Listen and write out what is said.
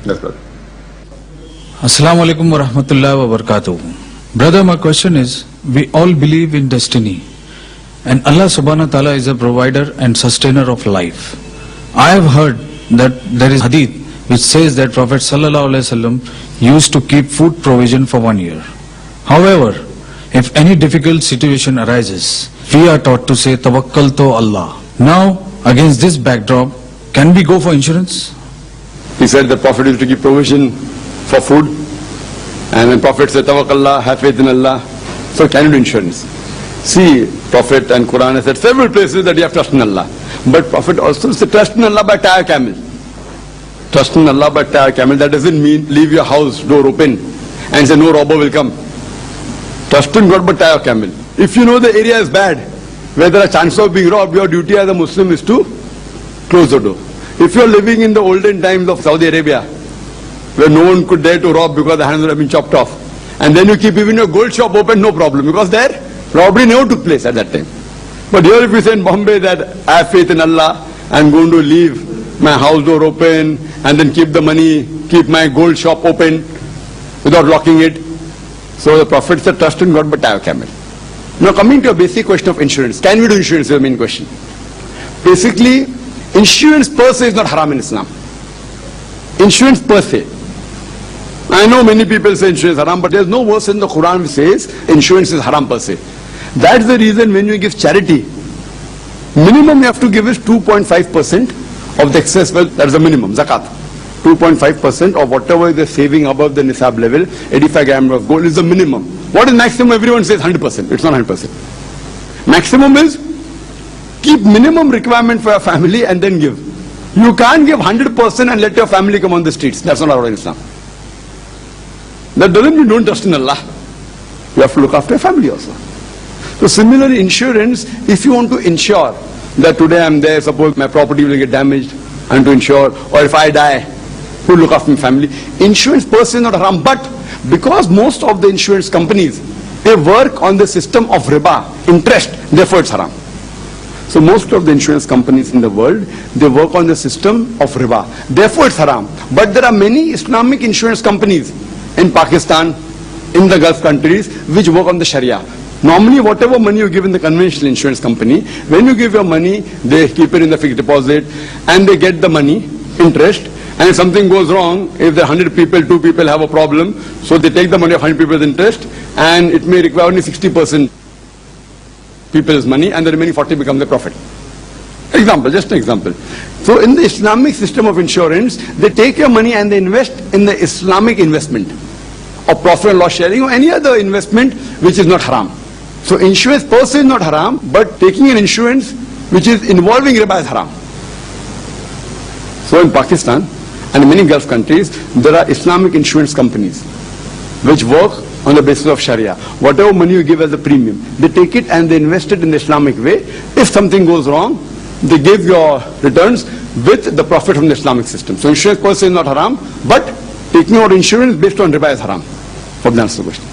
Yes, brother. Assalamu alaikum wa rahmatullahi wa barakatuh. Brother, my question is, we all believe in destiny and Allah subhanahu wa ta'ala is a provider and sustainer of life. I have heard that there is hadith which says that Prophet sallallahu alaihi wasallam used to keep food provision for 1 year. However, if any difficult situation arises, we are taught to say tawakkal to Allah. Now, against this backdrop, can we go for insurance? He said the Prophet used to give provision for food, and when Prophet said tawakkallah, have faith in Allah, so can you do insurance? See, Prophet and Quran has said several places that you have trust in Allah, but Prophet also said trust in Allah by tie a camel. Trust in Allah by tie a camel, that doesn't mean leave your house door open and say no robber will come. Trust in God but tie a camel. If you know the area is bad, where there are chances of being robbed, your duty as a Muslim is to close the door. If you are living in the olden times of Saudi Arabia, where no one could dare to rob because the hands would have been chopped off, and then you keep even your gold shop open, no problem, because there robbery never took place at that time. But here if you say in Bombay that I have faith in Allah, I am going to leave my house door open and then keep the money, keep my gold shop open without locking it. So the Prophet said trust in God but tie a camel. Now coming to a basic question of insurance, can we do insurance is the main question. Basically, insurance per se is not haram in Islam. Insurance per se. I know many people say insurance is haram, but there is no verse in the Quran which says insurance is haram per se. That's the reason when you give charity, minimum you have to give is 2.5% of the excess wealth, that is the minimum, zakat. 2.5% of whatever is the saving above the nisab level, 85 grams of gold is the minimum. What is maximum? Everyone says 100%. It's not 100%. Maximum is keep minimum requirement for your family and then give. You can't give 100% and let your family come on the streets. That's not allowed in Islam. That doesn't mean don't trust in Allah. You have to look after your family also. So similarly, insurance, if you want to insure that today I'm there, suppose my property will get damaged, I want to insure, or if I die, who will look after my family? Insurance per se is not haram, but because most of the insurance companies, they work on the system of riba, interest, therefore it's haram. So most of the insurance companies in the world, they work on the system of riba, therefore it's haram. But there are many Islamic insurance companies in Pakistan, in the Gulf countries, which work on the Sharia. Normally, whatever money you give in the conventional insurance company, when you give your money, they keep it in the fixed deposit and they get the money, interest. And if something goes wrong, if there are 100 people, 2 people have a problem, so they take the money of 100 people's interest and it may require only 60% people's money and the remaining 40 becomes the profit. Example, just an example. So in the Islamic system of insurance, they take your money and they invest in the Islamic investment or profit and loss sharing or any other investment which is not haram. So insurance per se is not haram, but taking an insurance which is involving riba is haram. So in Pakistan and in many Gulf countries, there are Islamic insurance companies which work on the basis of Sharia. Whatever money you give as a premium, they take it and they invest it in the Islamic way. If something goes wrong, they give your returns with the profit from the Islamic system. So insurance per se is not haram, but taking out insurance based on riba is haram. Hope that answers the question.